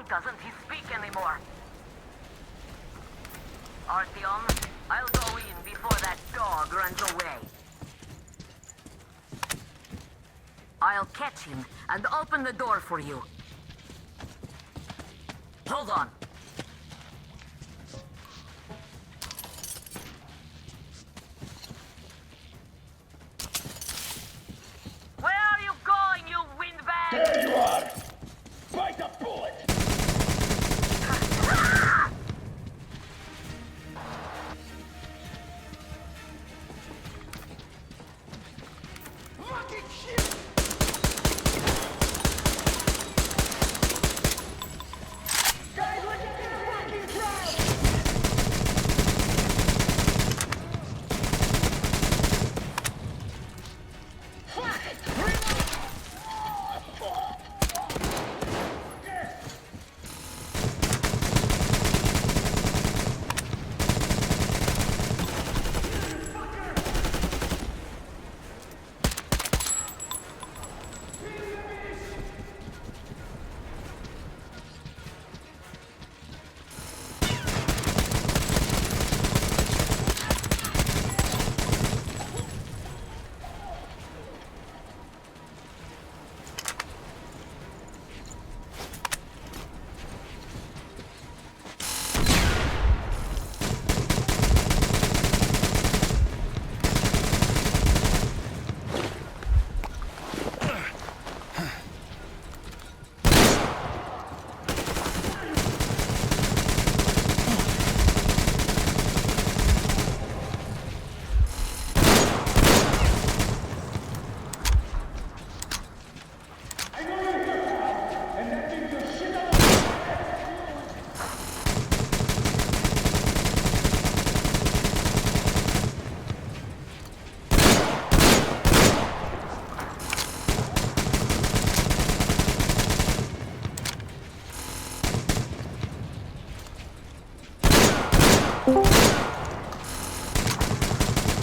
doesn't he speak anymore? Artyom, I'll go in before that dog runs away. I'll catch him and open the door for you. Hold on. Where are you going, you windbag? There you are! Bite a bullet! Fucking shit! Guys, look at this fucking crowd! Fuck it!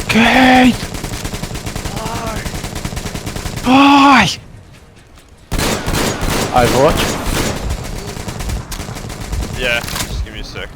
Kate! Why? Overwatch? Yeah, just give me a sec.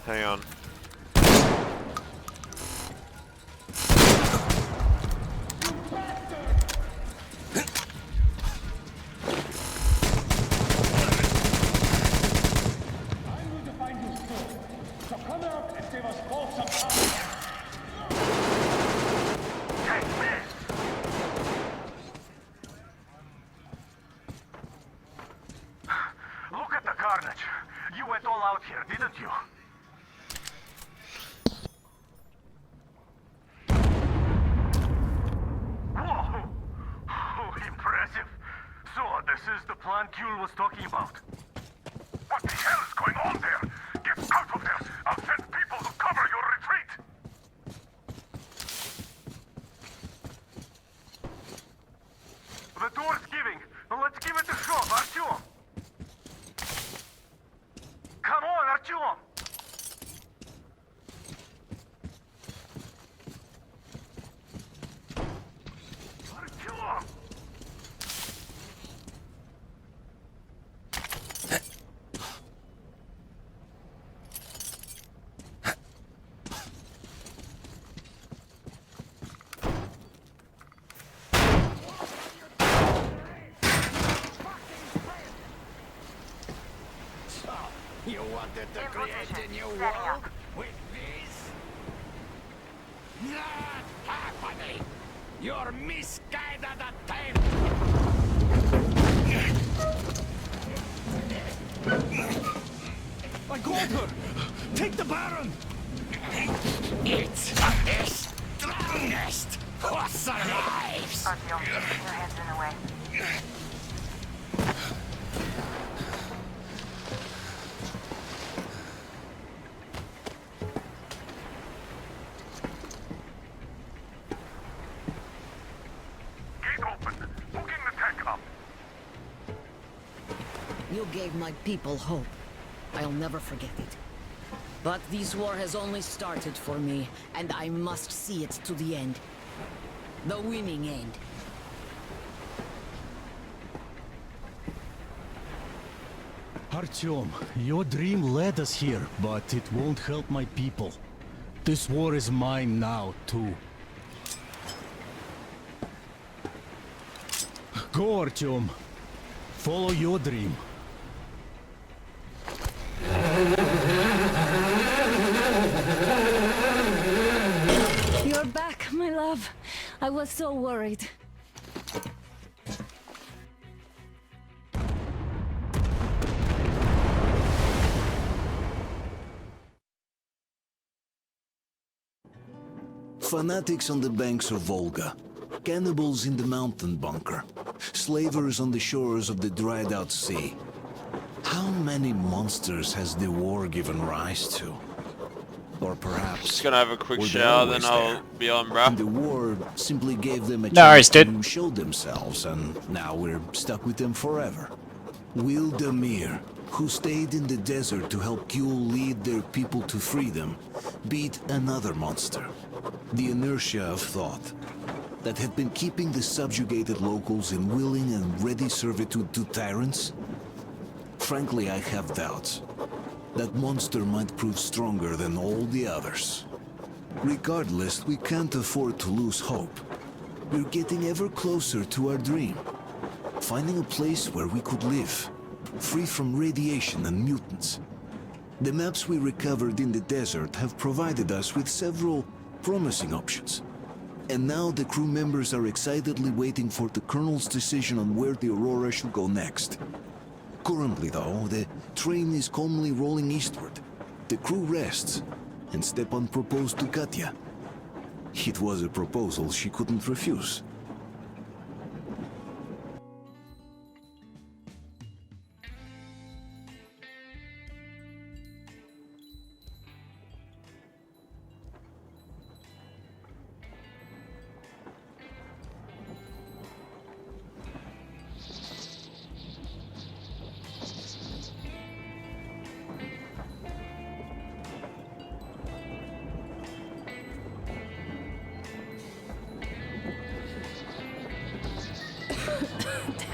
Hang on. Look at the carnage. You went all out here, didn't you? Whoa! Oh, impressive. So, this is the plan Kuhl was talking about. What the hell is going on there? Get out of there! I'll send people to cover your retreat! The door's giving. Let's give it a shot, Artyom! Come on, Artyom! Artyom! You wanted to create a new world with this? Not happening! You're misguided attempt! I got her! Take the Baron! It's the strongest! What's alive? Artyom, your head's in the way. Gate open. Hooking the tank up. You gave my people hope. I'll never forget it. But this war has only started for me, and I must see it to the end. The winning end. Artyom, your dream led us here, but it won't help my people. This war is mine now, too. Go, Artyom. Follow your dream. You're back, my love. I was so worried. Fanatics on the banks of Volga, cannibals in the mountain bunker, slavers on the shores of the dried-out sea. How many monsters has the war given rise to? Or perhaps... Just gonna have a quick were they shower, then always I'll there? be on, And bruh. the war simply gave them a No worries, chance dude. to show themselves, and now we're stuck with them forever. Will Damir, who stayed in the desert to help Gül lead their people to freedom, beat another monster. The inertia of thought that had been keeping the subjugated locals in willing and ready servitude to tyrants? Frankly, I have doubts. That monster might prove stronger than all the others. Regardless, we can't afford to lose hope. We're getting ever closer to our dream. Finding a place where we could live, free from radiation and mutants. The maps we recovered in the desert have provided us with several promising options. And now the crew members are excitedly waiting for the Colonel's decision on where the Aurora should go next. Currently, though, the train is calmly rolling eastward. The crew rests, and Stepan proposed to Katya. It was a proposal she couldn't refuse.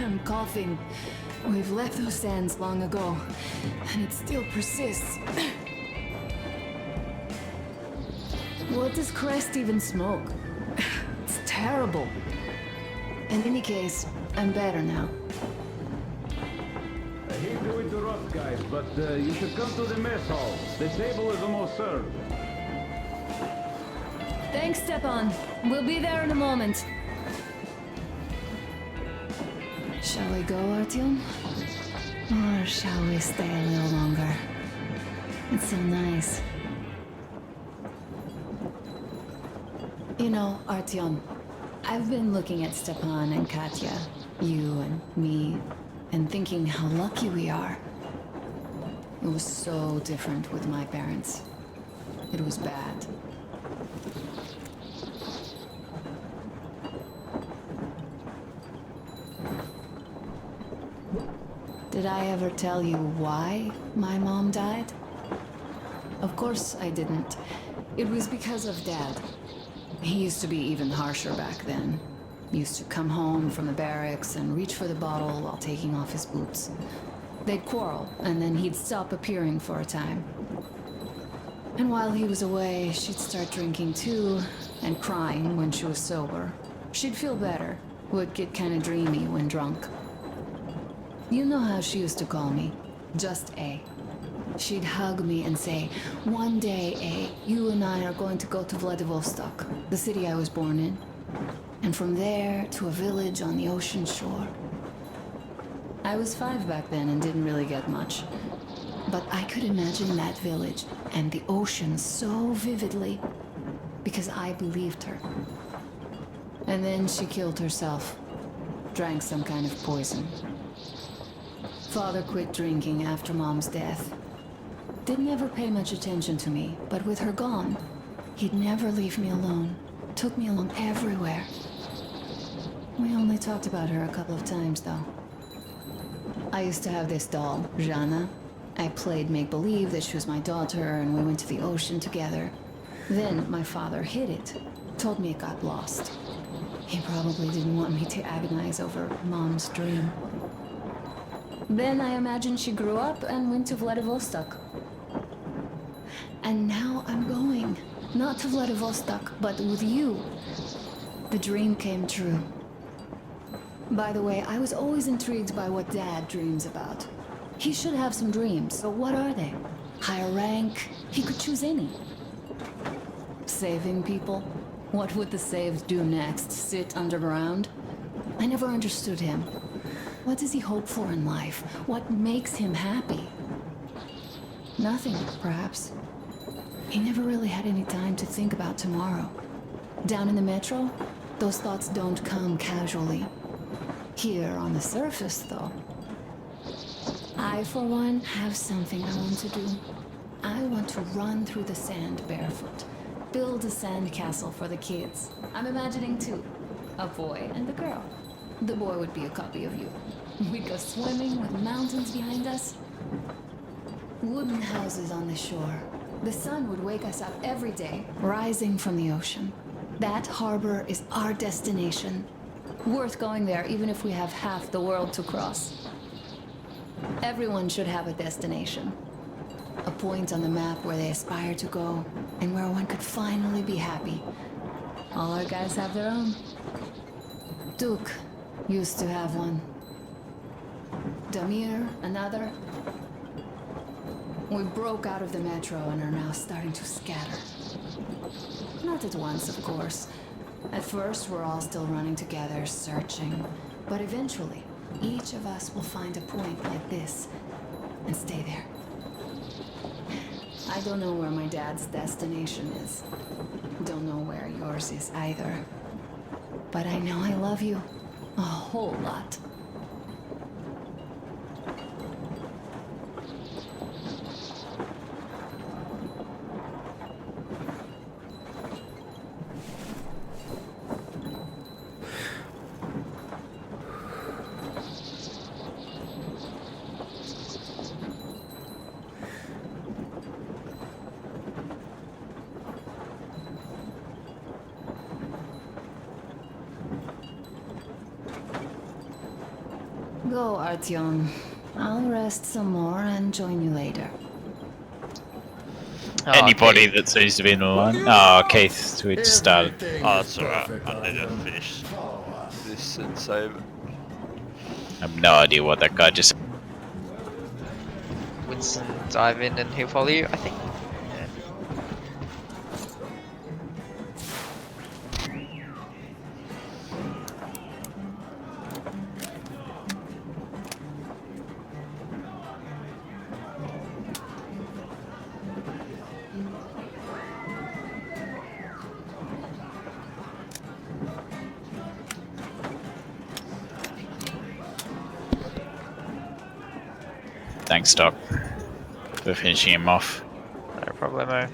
I'm coughing. We've left those sands long ago, and it still persists. What does Crest even smoke? It's terrible. In any case, I'm better now. I hate to interrupt, guys, but you should come to the mess hall. The table is almost served. Thanks, Stepan. We'll be there in a moment. Shall we go, Artyom? Or shall we stay a little longer? It's so nice. You know, Artyom, I've been looking at Stepan and Katya, you and me, and thinking how lucky we are. It was so different with my parents. It was bad. Did I ever tell you why my mom died? Of course I didn't. It was because of Dad. He used to be even harsher back then. Used to come home from the barracks and reach for the bottle while taking off his boots. They'd quarrel, and then he'd stop appearing for a time. And while he was away, she'd start drinking too, and crying when she was sober. She'd feel better, would get kinda dreamy when drunk. You know how she used to call me? Just A. She'd hug me and say, "One day, A, you and I are going to go to Vladivostok, the city I was born in. And from there to a village on the ocean shore." I was 5 back then and didn't really get much. But I could imagine that village and the ocean so vividly because I believed her. And then she killed herself. Drank some kind of poison. Father quit drinking after Mom's death. Didn't ever pay much attention to me, but with her gone, he'd never leave me alone. Took me along everywhere. We only talked about her a couple of times, though. I used to have this doll, Jana. I played make-believe that she was my daughter, and we went to the ocean together. Then my father hid it. Told me it got lost. He probably didn't want me to agonize over Mom's dream. Then I imagine she grew up and went to Vladivostok. And now I'm going. Not to Vladivostok, but with you. The dream came true. By the way, I was always intrigued by what Dad dreams about. He should have some dreams, but what are they? Higher rank? He could choose any. Saving people? What would the saved do next? Sit underground? I never understood him. What does he hope for in life? What makes him happy? Nothing, perhaps. He never really had any time to think about tomorrow. Down in the metro, those thoughts don't come casually. Here on the surface, though. I, for one, have something I want to do. I want to run through the sand barefoot. Build a sand castle for the kids. I'm imagining two. A boy and a girl. The boy would be a copy of you. We'd go swimming with mountains behind us. Wooden houses on the shore. The sun would wake us up every day, rising from the ocean. That harbor is our destination. Worth going there even if we have half the world to cross. Everyone should have a destination. A point on the map where they aspire to go, and where one could finally be happy. All our guys have their own. Duke used to have one. Damir, another. We broke out of the metro and are now starting to scatter. Not at once, of course. At first, we're all still running together, searching. But eventually, each of us will find a point like this and stay there. I don't know where my dad's destination is. Don't know where yours is either. But I know I love you a whole lot. Go, Artyom. I'll rest some more and join you later. Anybody that seems to be in the line. Oh, Keith, we just started. Oh, that's alright. I need to finish this and save it. I have no idea what that guy just. Winston dive in and he'll follow you, I think. Thanks, Doc, for finishing him off. No problemo.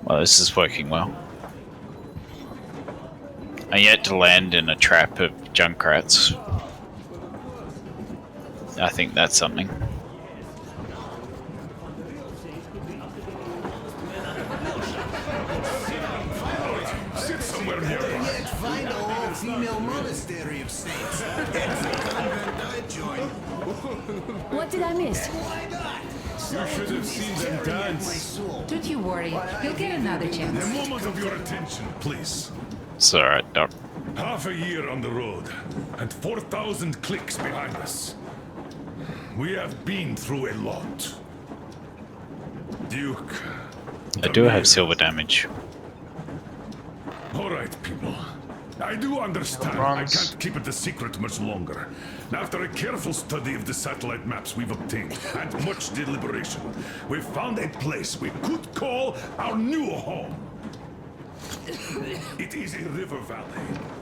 Well, this is working well. I yet to land in a trap of junkrats. I think that's something. monastery of saints. Every convent I join. What did I miss? You should have seen them dance. Don't you worry. You'll get another A chance. moment of your attention, please. It's alright, Doc. Half a year on the road, and 4,000 clicks behind us. We have been through a lot. Duke. I do have silver damage. All right, people. I do understand I can't keep it a secret much longer. After a careful study of the satellite maps we've obtained, and much deliberation, we've found a place we could call our new home. It is a river valley.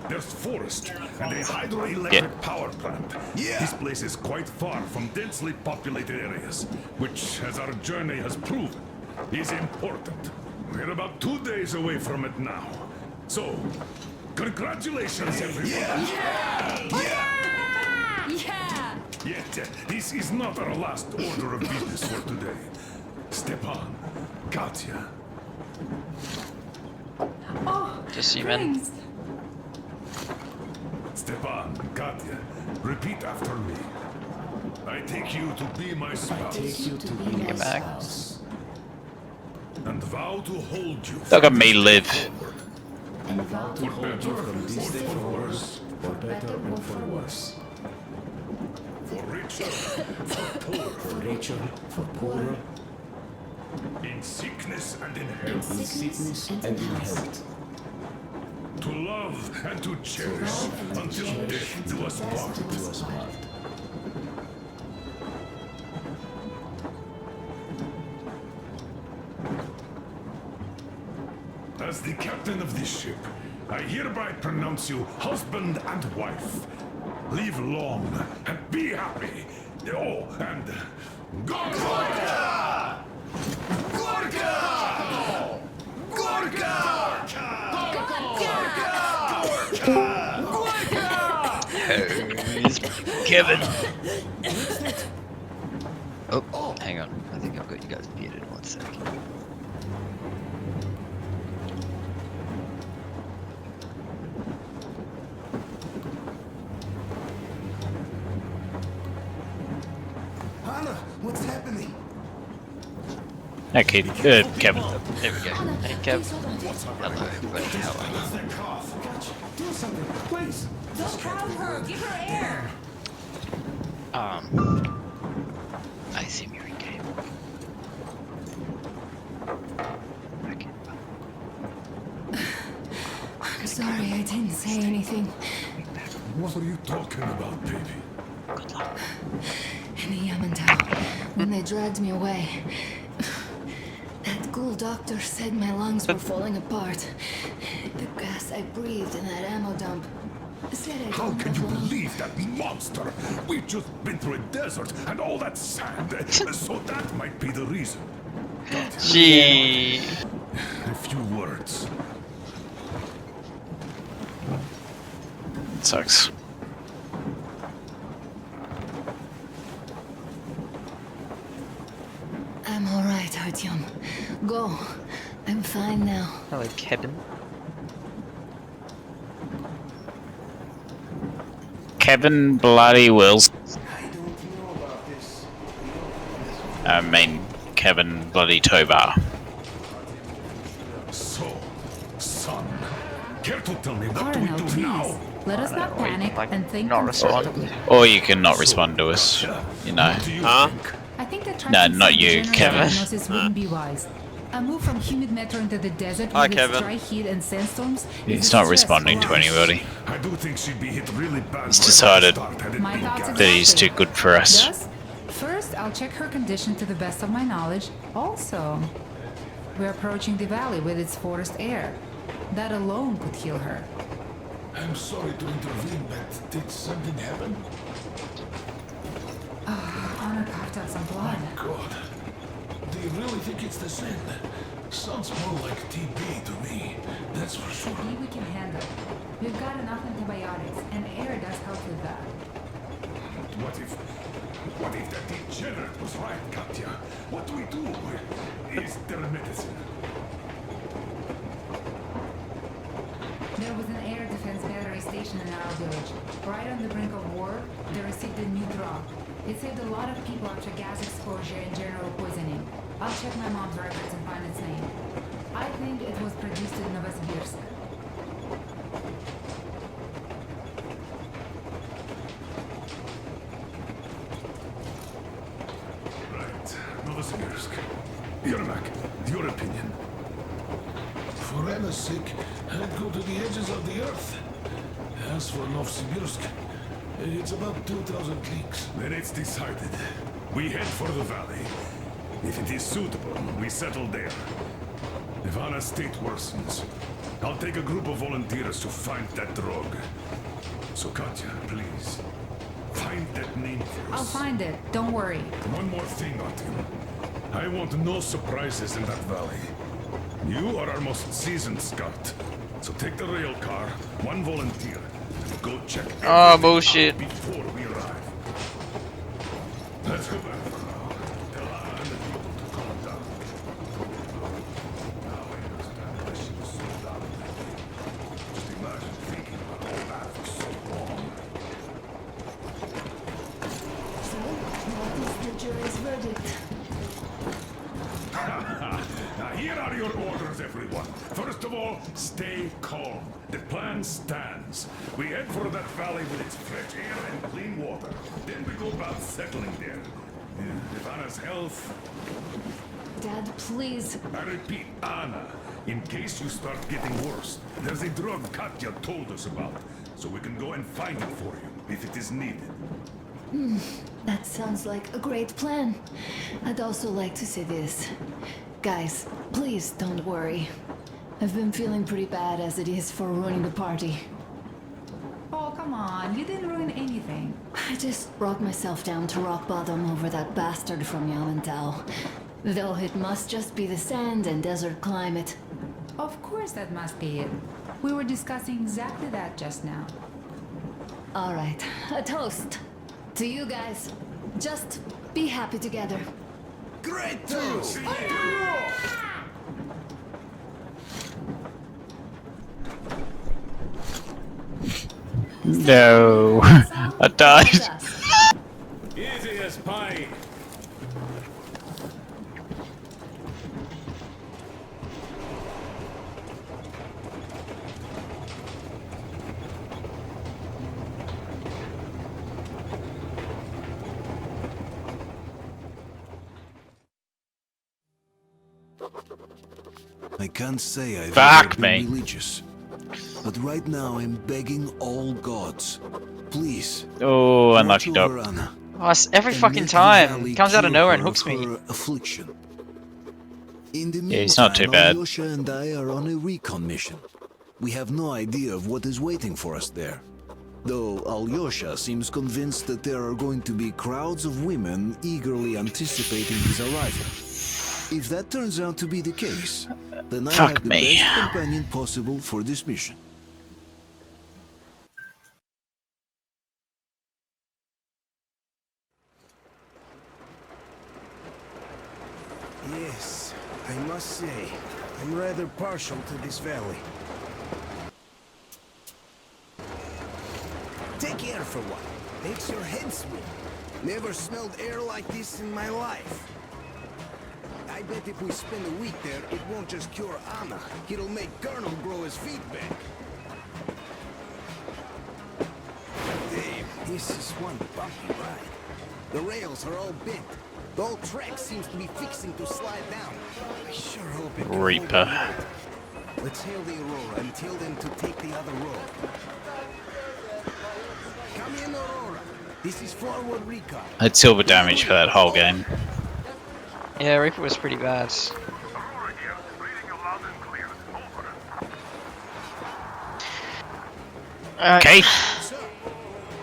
There's forest and a hydroelectric power plant. This place is quite far from densely populated areas, which, as our journey has proven, is important. We're about 2 days away from it now. So, congratulations, everyone. Yet, this is not our last order of business for today. Stepan, Katya. Just see, man. Stepan, Katya, repeat after me. I take you to be my spouse. Get back. And vow to hold you. Look at me live. For better or for worse. For better or for worse. For richer, for poorer. For richer, for poorer. In sickness and in health. In sickness and in health. To love and to cherish until death do us part. As the captain of this ship, I hereby pronounce you husband and wife. Live long and be happy. Oh, and Gorka! Gorka! Gorka! Who's Kevin? Oh, hang on. I think I've got you guys muted. 1 second. Hannah, what's happening? Okay, Kevin. There we go. Hey, Kev. Hello, everybody. How are you? Do something, please. Don't crowd her. Give her air. I assume you're in game. Okay. I'm sorry I didn't say anything. what are you talking about, baby? Good luck. In the Yamantau, when they dragged me away, that ghoul doctor said my lungs were falling apart. The gas I breathed in that ammo dump said I How don't can you have lung. believe that monster? We've just been through a desert and all that sand, so that might be the reason. Gee. A few words. Sucks. I'm alright, Artyom. Go. I'm fine now. Hello, Kevin. Kevin Bloody Wills. I don't know about this. I mean, Kevin Bloody Tobar. So, son, care to tell me what do we Colonel, do please. now? Let us not panic Like, and think not respond. constructively. Or you can not respond to us, you know. What do you Huh? think? I think that No, trying to not set you, general Kevin. diagnosis wouldn't be wise. A move from humid metro into the desert Hi, with its Kevin. dry heat and sandstorms. He's is not a stress responding to for us. anybody. I do think she'd be hit really bad. He's decided My thoughts that he's too exactly. good for us. Thus, first I'll check her condition to the best of my knowledge. Also, we're approaching the valley with its forest air. That alone could heal her. I'm sorry to intervene, but did something happen? Honor coughed out some blood. God. Do you really think it's the sand? Sounds more like TB to me. That's for sure. TB we can handle. We've got enough antibiotics, and air does help with that. What if that degenerate was right, Katya? What do we do? Is there a medicine? There was an air defense battery station in our village. Right on the brink of war, they received a new drug. It saved a lot of people after gas exposure and general poisoning. I'll check my mom's records and find its name. I think it was produced in Novosibirsk. Right. Novosibirsk. Yermak, your opinion? For Anna's sake, I'd go to the edges of the earth. As for Novosibirsk, it's about 2,000 leagues. Then it's decided. We head for the valley. If it is suitable, we settle there. If Anna's state worsens, I'll take a group of volunteers to find that drug. So Katya, please, find that name for us. I'll find it. Don't worry. One more thing, Artyom. I want no surprises in that valley. You are our most seasoned scout. So take the rail car, one volunteer, and go check Oh, bullshit. before we arrive. Let's go back for now. Tell Anna and the people to calm down. Now I understand why she was so down. Just imagine thinking about all that for so long. So, what is the jury's verdict? Now here are your orders, everyone. First of all, stay calm. The plan stands. We head for that valley with its fresh air and clean water. Then we go about settling there. If Anna's health... Dad, please. I repeat, Anna, in case you start getting worse, there's a drug Katya told us about, so we can go and find it for you, if it is needed. That sounds like a great plan. I'd also like to say this. Guys, please don't worry. I've been feeling pretty bad as it is for ruining the party. Oh, come on. You didn't ruin anything. I just brought myself down to rock bottom over that bastard from Yamantau. Though it must just be the sand and desert climate. Of course that must be it. We were discussing exactly that just now. All right, a toast to you guys. Just be happy together. Great toast! No, I died. Easy as pie. I can't say I've Fuck ever me. been religious. But right now I'm begging all gods. Please. Oh, unlucky watch over dog. Anna, Oh, it's every and fucking let the time. valley Comes out of cure nowhere and her hooks of me. her affliction. In the Yeah, he's not too meantime, bad. Alyosha and I are on a recon mission. We have no idea of what is waiting for us there. Though Alyosha seems convinced that there are going to be crowds of women eagerly anticipating his arrival. If that turns out to be the case, then I Fuck have the me. best companion possible for this mission. Yes, I must say, I'm rather partial to this valley. Take air for one. Makes your head swim. Never smelled air like this in my life. I bet if we spend a week there, it won't just cure Anna. It'll make Colonel grow his feet back. Damn, this is one bumpy ride. The rails are all bent. The whole track seems to be fixing to slide down. I sure hope it can hold Reaper. the road. Let's hail the Aurora and tell them to take the other road. Come in, Aurora. This is forward recon. I had silver damage for that whole game. Yeah, Reaper was pretty bad. Aurora here, reading you loud and clear. Over. Okay. Sir,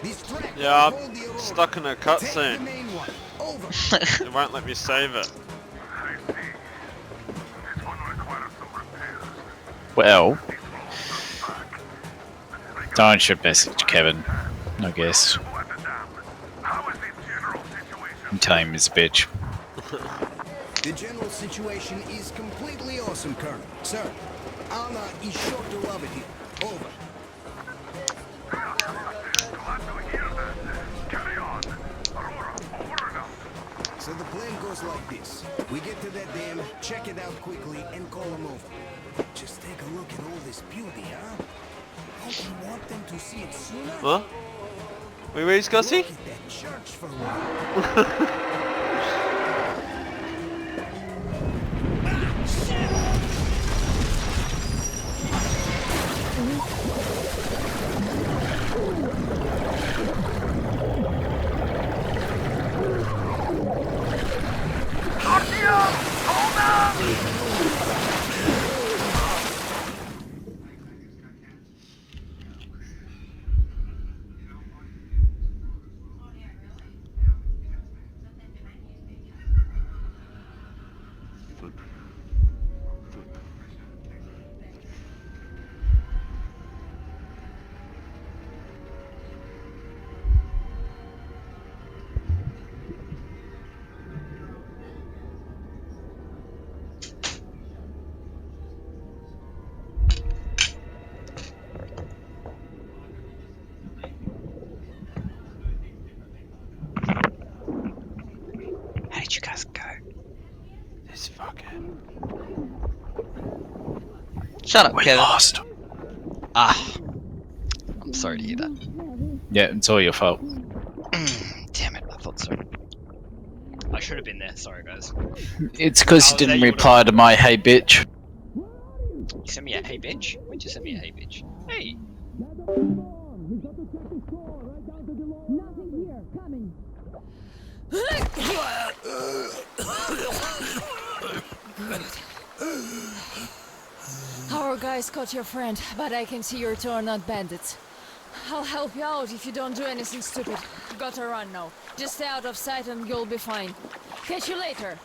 this track Yeah, will hold the I'm Aurora. stuck in a Take the cutscene. main one. Over. It won't let me save it. I see. This one requires some repairs. Well, Diane should message Kevin, I guess. What the damn? How is the general situation? And tell him he's a bitch. The general situation is completely awesome, Colonel. Sir, Anna is sure to love it here. Over. like this. We get to that dam, check it out quickly, and call them over. Just take a look at all this beauty, huh? Don't you want them to see it sooner? What? Wait, Scotty? Look at that church for one. How did you guys go? This fucking... Shut up, We Kevin. lost. Ah. I'm sorry to hear that. Yeah, it's all your fault. Damn it, I thought so. I should have been there, sorry guys. It's because you I was didn't there, you reply to my hey bitch. You sent me a hey bitch? When'd you send me a hey bitch? Hey! Our guys caught your friend, but I can see your two are not bandits. I'll help you out if you don't do anything stupid. Gotta run now. Just stay out of sight and you'll be fine. Catch you later.